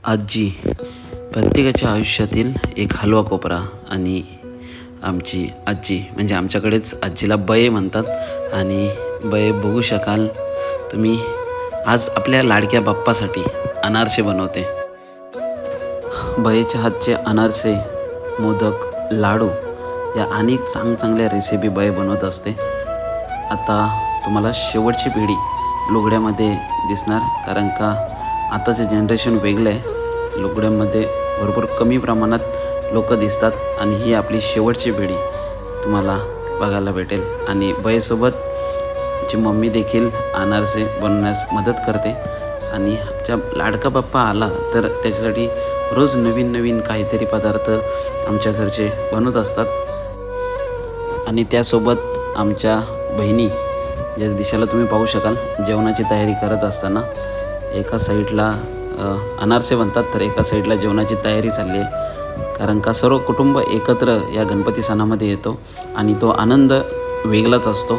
आजी प्रत्येकाच्या आयुष्यातील एक हलवा कोपरा. आणि आमची आजी म्हणजे आमच्याकडेच आजीला बये म्हणतात. आणि बये बघू शकाल तुम्ही, आज आपल्या लाडक्या बाप्पासाठी अनारसे बनवते. बयेच्या हातचे अनारसे, मोदक, लाडू या अनेक चांगल्या रेसिपी बये बनवत असते. आता तुम्हाला शेवटची पिढी लुगड्यामध्ये दिसणार, कारण का आताचं जनरेशन वेगळं आहे. लुगड्यामध्ये भरपूर कमी प्रमाणात लोक दिसतात आणि ही आपली शेवटची पिढी तुम्हाला बघायला भेटेल. आणि बयेसोबत जी मम्मी देखील अनारसे बनवण्यास मदत करते. आणि आमच्या लाडका बाप्पा आला तर त्याच्यासाठी रोज नवीन काहीतरी पदार्थ आमच्या घरचे बनवत असतात. आणि त्यासोबत आमच्या बहिणी ज्या दिशेला तुम्ही पाहू शकाल, जेवणाची तयारी करत असताना एका साईडला अनारसे बनतात तर एका साईडला जेवणाची तयारी चालली आहे. कारण का सर्व कुटुंब एकत्र या गणपती सणामध्ये येतो आणि तो आनंद वेगळाच असतो.